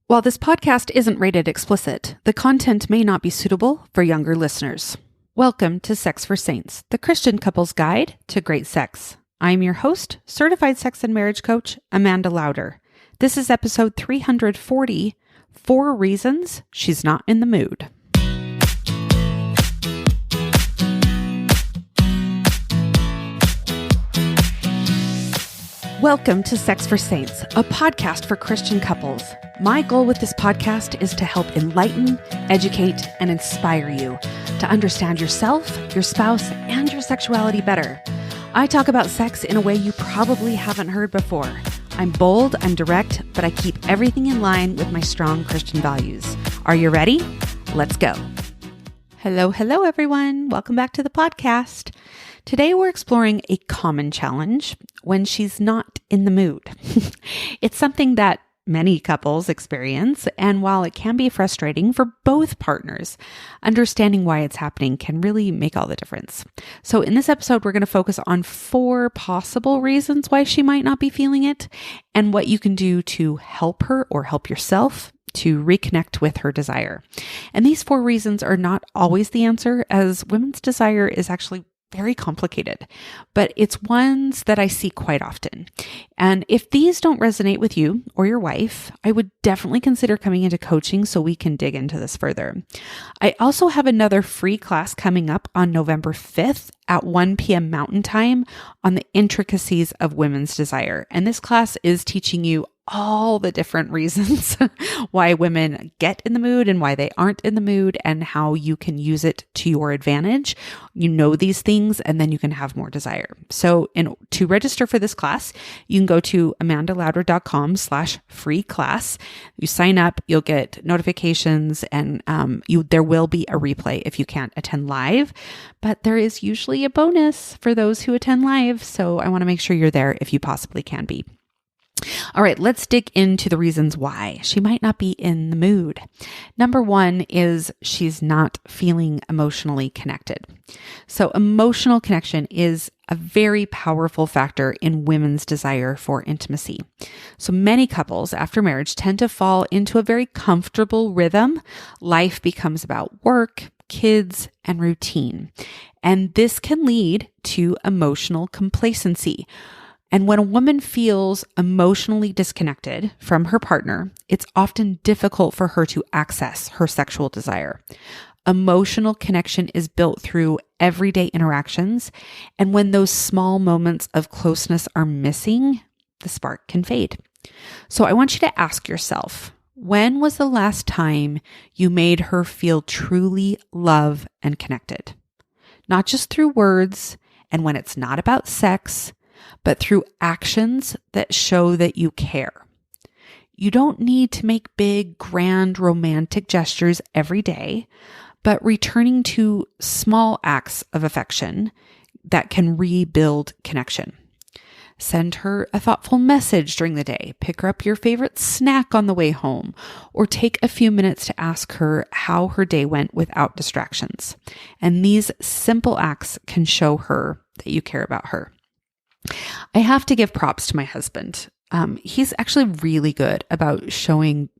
While this podcast isn't rated explicit, the content may not be suitable for younger listeners. Welcome to Sex for Saints, the Christian couple's guide to great sex. I'm your host, certified sex and marriage coach, Amanda Lauder. This is episode 340, 4 Reasons She's Not in the Mood. Welcome to Sex for Saints, a podcast for Christian couples. My goal with this podcast is to help enlighten, educate, and inspire you to understand yourself, your spouse, and your sexuality better. I talk about sex in a way you probably haven't heard before. I'm bold, I'm direct, but I keep everything in line with my strong Christian values. Are you ready? Let's go. Hello, everyone. Welcome back to the podcast. Today we're exploring a common challenge when she's not in the mood. It's something that many couples experience, and while it can be frustrating for both partners, understanding why it's happening can really make all the difference. So in this episode, we're going to focus on 4 possible reasons why she might not be feeling it and what you can do to help her or help yourself to reconnect with her desire. And these 4 reasons are not always the answer, as women's desire is actually very complicated, but it's ones that I see quite often. And if these don't resonate with you or your wife, I would definitely consider coming into coaching so we can dig into this further. I also have another free class coming up on November 5th at 1 p.m. Mountain Time on the intricacies of women's desire. And this class is teaching you all the different reasons why women get in the mood and why they aren't in the mood and how you can use it to your advantage. You know these things and then you can have more desire. So to register for this class, you can go to amandalauder.com/free class. You sign up, you'll get notifications, and there will be a replay if you can't attend live, but there is usually a bonus for those who attend live. So I want to make sure you're there if you possibly can be. All right, let's dig into the reasons why she might not be in the mood. Number 1 is she's not feeling emotionally connected. So emotional connection is a very powerful factor in women's desire for intimacy. So many couples after marriage tend to fall into a very comfortable rhythm. Life becomes about work, kids, and routine. And this can lead to emotional complacency. And when a woman feels emotionally disconnected from her partner, it's often difficult for her to access her sexual desire. Emotional connection is built through everyday interactions, and when those small moments of closeness are missing, the spark can fade. So I want you to ask yourself, when was the last time you made her feel truly loved and connected? Not just through words, and when it's not about sex, but through actions that show that you care. You don't need to make big, grand, romantic gestures every day, but returning to small acts of affection that can rebuild connection. Send her a thoughtful message during the day, pick her up your favorite snack on the way home, or take a few minutes to ask her how her day went without distractions. And these simple acts can show her that you care about her. I have to give props to my husband. He's actually really good about showing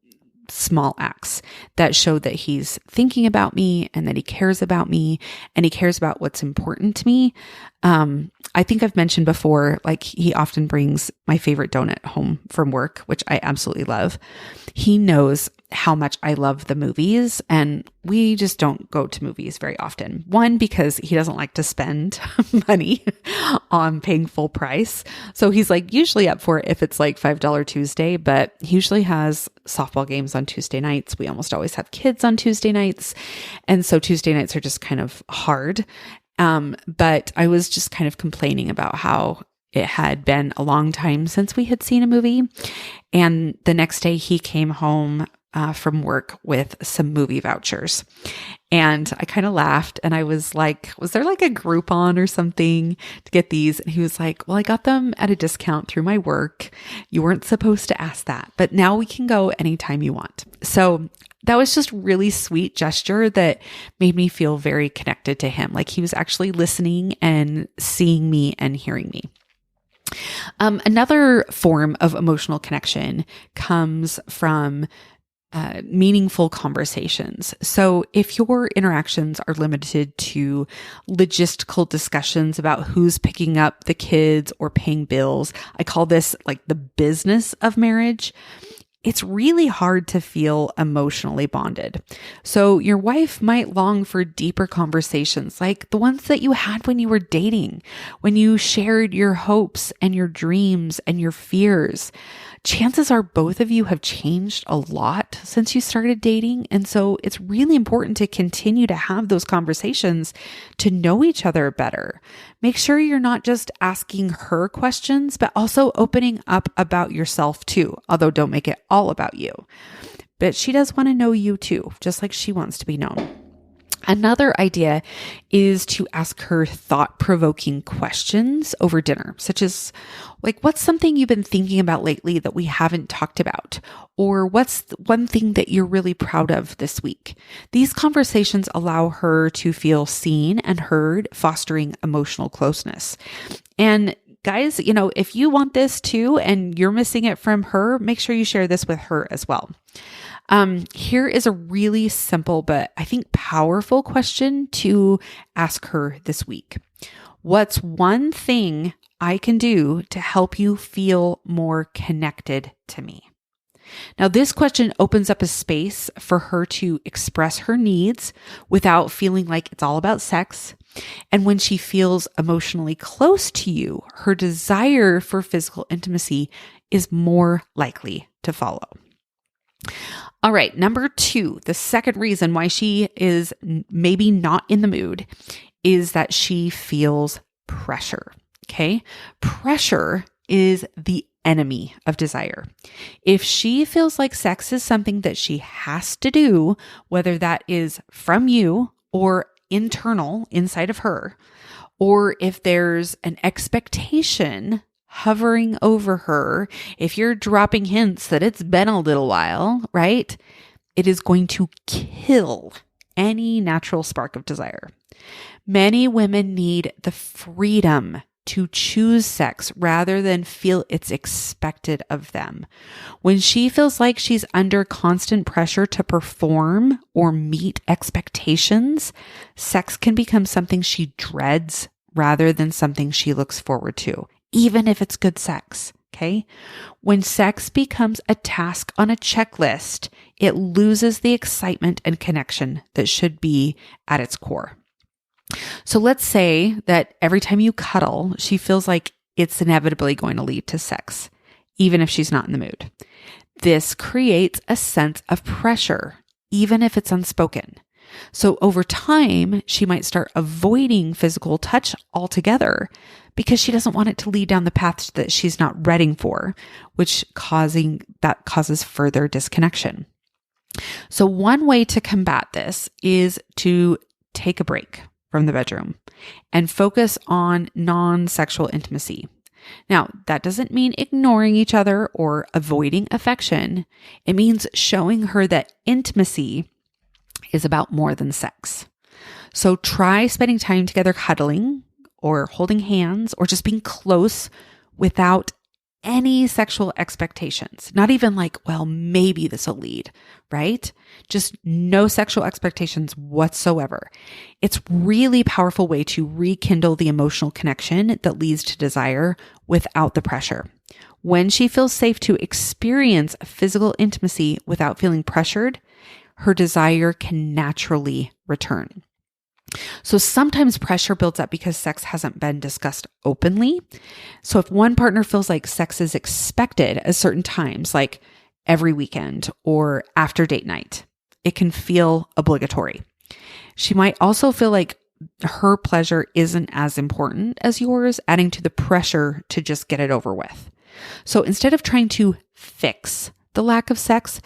small acts that show that he's thinking about me and that he cares about me and he cares about what's important to me. I think I've mentioned before, like he often brings my favorite donut home from work, which I absolutely love. He knows how much I love the movies, and we just don't go to movies very often. One, because he doesn't like to spend money on paying full price. So he's like usually up for it if it's like $5 Tuesday, but he usually has softball games on Tuesday nights. We almost always have kids on Tuesday nights. And so Tuesday nights are just kind of hard. But I was just kind of complaining about how it had been a long time since we had seen a movie. And the next day he came home from work with some movie vouchers. And I kind of laughed and I was like, was there like a Groupon or something to get these? And he was like, well, I got them at a discount through my work. You weren't supposed to ask that, but now we can go anytime you want. So that was just really sweet gesture that made me feel very connected to him. Like he was actually listening and seeing me and hearing me. Another form of emotional connection comes from meaningful conversations. So if your interactions are limited to logistical discussions about who's picking up the kids or paying bills, I call this like the business of marriage. It's really hard to feel emotionally bonded. So your wife might long for deeper conversations like the ones that you had when you were dating, when you shared your hopes and your dreams and your fears. Chances are both of you have changed a lot since you started dating. And so it's really important to continue to have those conversations to know each other better. Make sure you're not just asking her questions, but also opening up about yourself too, although don't make it all about you. But she does want to know you too, just like she wants to be known. Another idea is to ask her thought-provoking questions over dinner, such as, like, what's something you've been thinking about lately that we haven't talked about? Or what's one thing that you're really proud of this week? These conversations allow her to feel seen and heard, fostering emotional closeness. And guys, if you want this too, and you're missing it from her, make sure you share this with her as well. Here is a really simple, but I think powerful question to ask her this week. What's one thing I can do to help you feel more connected to me? Now, this question opens up a space for her to express her needs without feeling like it's all about sex. And when she feels emotionally close to you, her desire for physical intimacy is more likely to follow. All right, number 2, the second reason why she is maybe not in the mood is that she feels pressure. Okay. Pressure is the enemy of desire. If she feels like sex is something that she has to do, whether that is from you or internal inside of her, or if there's an expectation hovering over her, if you're dropping hints that it's been a little while, right? It is going to kill any natural spark of desire. Many women need the freedom to choose sex rather than feel it's expected of them. When she feels like she's under constant pressure to perform or meet expectations, sex can become something she dreads rather than something she looks forward to, even if it's good sex. Okay. When sex becomes a task on a checklist, it loses the excitement and connection that should be at its core. So let's say that every time you cuddle, she feels like it's inevitably going to lead to sex, even if she's not in the mood. This creates a sense of pressure, even if it's unspoken. So over time, she might start avoiding physical touch altogether because she doesn't want it to lead down the path that she's not ready for, which causes further disconnection. So one way to combat this is to take a break from the bedroom and focus on non-sexual intimacy. Now, that doesn't mean ignoring each other or avoiding affection. It means showing her that intimacy is about more than sex. So try spending time together cuddling or holding hands or just being close without any sexual expectations. Not even like, well, maybe this will lead, right? Just no sexual expectations whatsoever. It's really powerful way to rekindle the emotional connection that leads to desire without the pressure. When she feels safe to experience physical intimacy without feeling pressured, her desire can naturally return. So sometimes pressure builds up because sex hasn't been discussed openly. So if one partner feels like sex is expected at certain times, like every weekend or after date night, it can feel obligatory. She might also feel like her pleasure isn't as important as yours, adding to the pressure to just get it over with. So instead of trying to fix the lack of sex,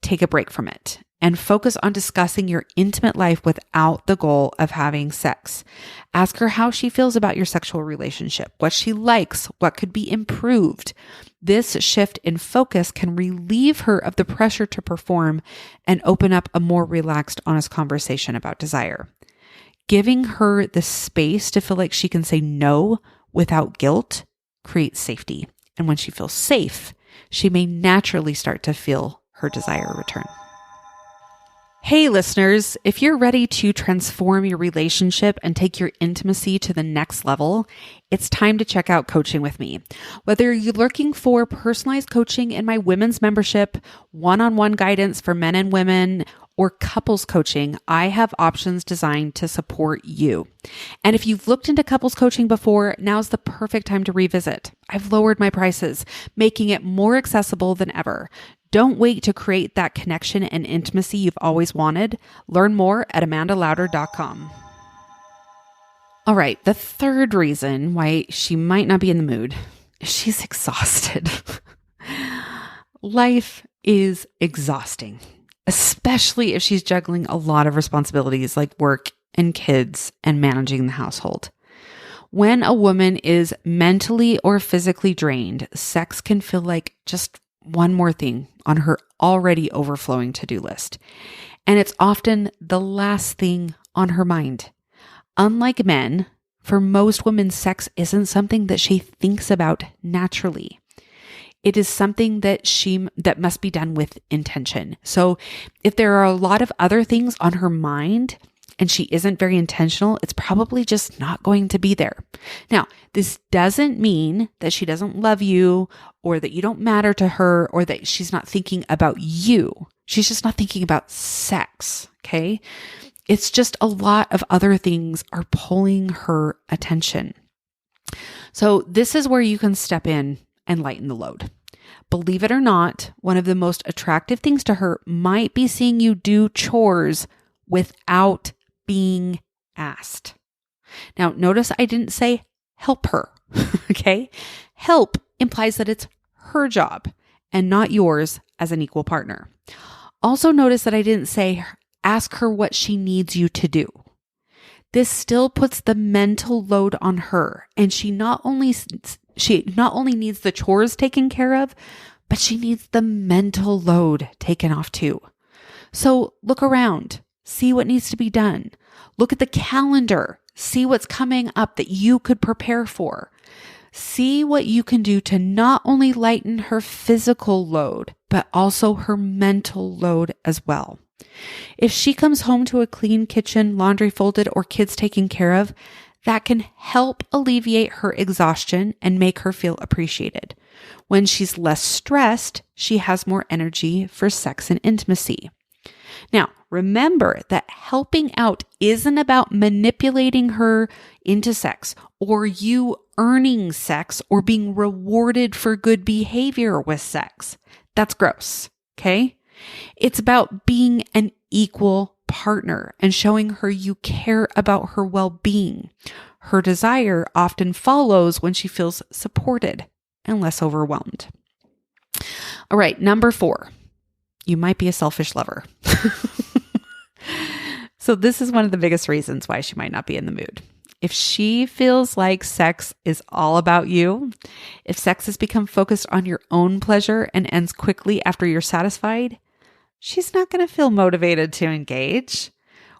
take a break from it and focus on discussing your intimate life without the goal of having sex. Ask her how she feels about your sexual relationship, what she likes, what could be improved. This shift in focus can relieve her of the pressure to perform and open up a more relaxed, honest conversation about desire. Giving her the space to feel like she can say no without guilt creates safety. And when she feels safe, she may naturally start to feel her desire return. Hey listeners, if you're ready to transform your relationship and take your intimacy to the next level, it's time to check out coaching with me. Whether you're looking for personalized coaching in my women's membership, one-on-one guidance for men and women, or couples coaching, I have options designed to support you. And if you've looked into couples coaching before, now's the perfect time to revisit. I've lowered my prices, making it more accessible than ever. Don't wait to create that connection and intimacy you've always wanted. Learn more at amandalauder.com. All right, the third reason why she might not be in the mood is she's exhausted. Life is exhausting, especially if she's juggling a lot of responsibilities like work and kids and managing the household. When a woman is mentally or physically drained, sex can feel like just one more thing on her already overflowing to-do list. And it's often the last thing on her mind. Unlike men, for most women, sex isn't something that she thinks about naturally. It is something that must be done with intention. So if there are a lot of other things on her mind and she isn't very intentional, it's probably just not going to be there. Now, this doesn't mean that she doesn't love you or that you don't matter to her or that she's not thinking about you. She's just not thinking about sex, okay? It's just a lot of other things are pulling her attention. So this is where you can step in and lighten the load. Believe it or not, one of the most attractive things to her might be seeing you do chores without being asked. Now, notice I didn't say help her, okay? Help implies that it's her job and not yours as an equal partner. Also notice that I didn't say ask her what she needs you to do. This still puts the mental load on her, and she not only needs the chores taken care of, but she needs the mental load taken off too. So look around, see what needs to be done. Look at the calendar, see what's coming up that you could prepare for. See what you can do to not only lighten her physical load, but also her mental load as well. If she comes home to a clean kitchen, laundry folded, or kids taken care of, that can help alleviate her exhaustion and make her feel appreciated. When she's less stressed, she has more energy for sex and intimacy. Now, remember that helping out isn't about manipulating her into sex or you earning sex or being rewarded for good behavior with sex. That's gross, okay? It's about being an equal partner and showing her you care about her well-being. Her desire often follows when she feels supported and less overwhelmed. All right, number 4, you might be a selfish lover. So this is one of the biggest reasons why she might not be in the mood. If she feels like sex is all about you, if sex has become focused on your own pleasure and ends quickly after you're satisfied, she's not going to feel motivated to engage.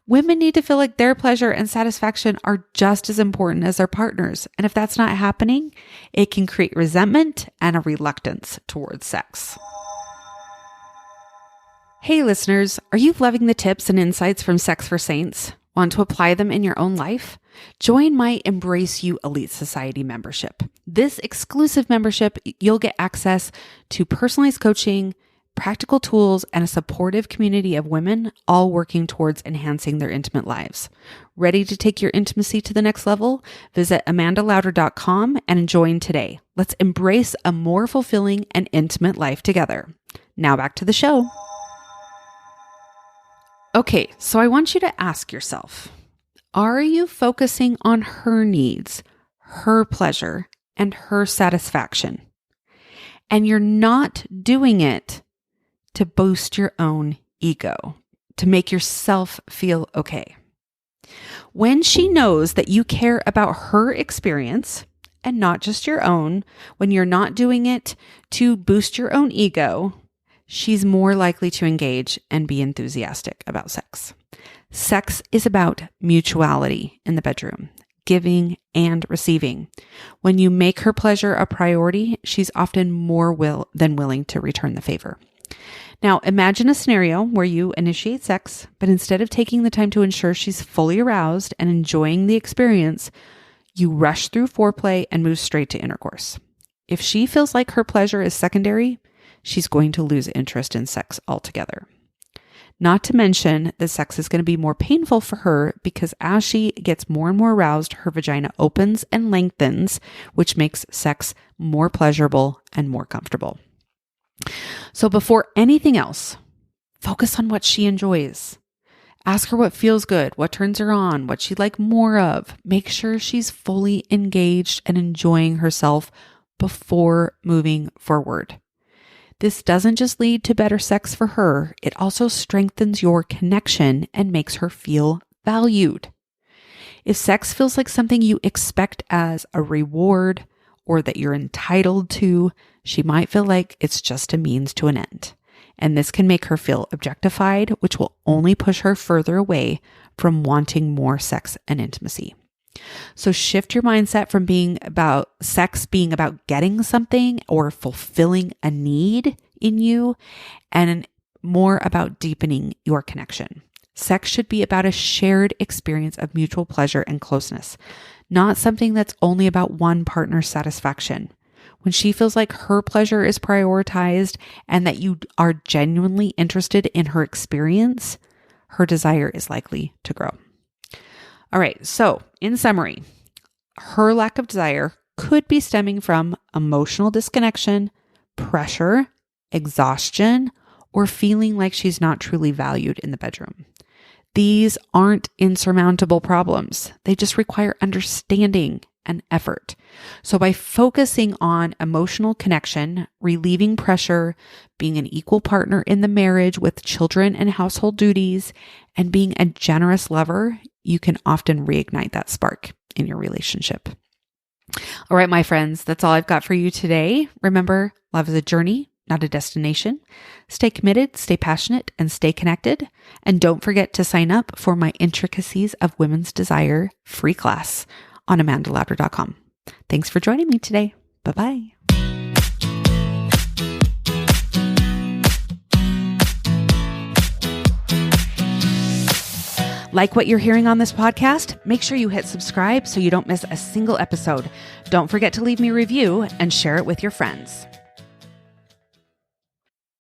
Women need to feel like their pleasure and satisfaction are just as important as their partners. And if that's not happening, it can create resentment and a reluctance towards sex. Hey listeners, are you loving the tips and insights from Sex for Saints? Want to apply them in your own life? Join my Embrace You Elite Society membership. This exclusive membership, you'll get access to personalized coaching, practical tools, and a supportive community of women all working towards enhancing their intimate lives. Ready to take your intimacy to the next level? Visit amandalauder.com and join today. Let's embrace a more fulfilling and intimate life together. Now back to the show. Okay, so I want you to ask yourself, are you focusing on her needs, her pleasure, and her satisfaction? And you're not doing it to boost your own ego, to make yourself feel okay. When she knows that you care about her experience and not just your own, when you're not doing it to boost your own ego, she's more likely to engage and be enthusiastic about sex. Sex is about mutuality in the bedroom, giving and receiving. When you make her pleasure a priority, she's often more than willing to return the favor. Now, imagine a scenario where you initiate sex, but instead of taking the time to ensure she's fully aroused and enjoying the experience, you rush through foreplay and move straight to intercourse. If she feels like her pleasure is secondary, she's going to lose interest in sex altogether. Not to mention that sex is going to be more painful for her because as she gets more and more aroused, her vagina opens and lengthens, which makes sex more pleasurable and more comfortable. So before anything else, focus on what she enjoys. Ask her what feels good, what turns her on, what she'd like more of. Make sure she's fully engaged and enjoying herself before moving forward. This doesn't just lead to better sex for her, it also strengthens your connection and makes her feel valued. If sex feels like something you expect as a reward or that you're entitled to, she might feel like it's just a means to an end. And this can make her feel objectified, which will only push her further away from wanting more sex and intimacy. So shift your mindset from being about sex being about getting something or fulfilling a need in you and more about deepening your connection. Sex should be about a shared experience of mutual pleasure and closeness, not something that's only about one partner's satisfaction. When she feels like her pleasure is prioritized and that you are genuinely interested in her experience, her desire is likely to grow. All right, so in summary, her lack of desire could be stemming from emotional disconnection, pressure, exhaustion, or feeling like she's not truly valued in the bedroom. These aren't insurmountable problems. They just require understanding and effort. So by focusing on emotional connection, relieving pressure, being an equal partner in the marriage with children and household duties, and being a generous lover, you can often reignite that spark in your relationship. All right, my friends, that's all I've got for you today. Remember, love is a journey, not a destination. Stay committed, stay passionate, and stay connected. And don't forget to sign up for my Intricacies of Women's Desire free class on amandalauder.com. Thanks for joining me today. Bye-bye. Like what you're hearing on this podcast? Make sure you hit subscribe so you don't miss a single episode. Don't forget to leave me a review and share it with your friends.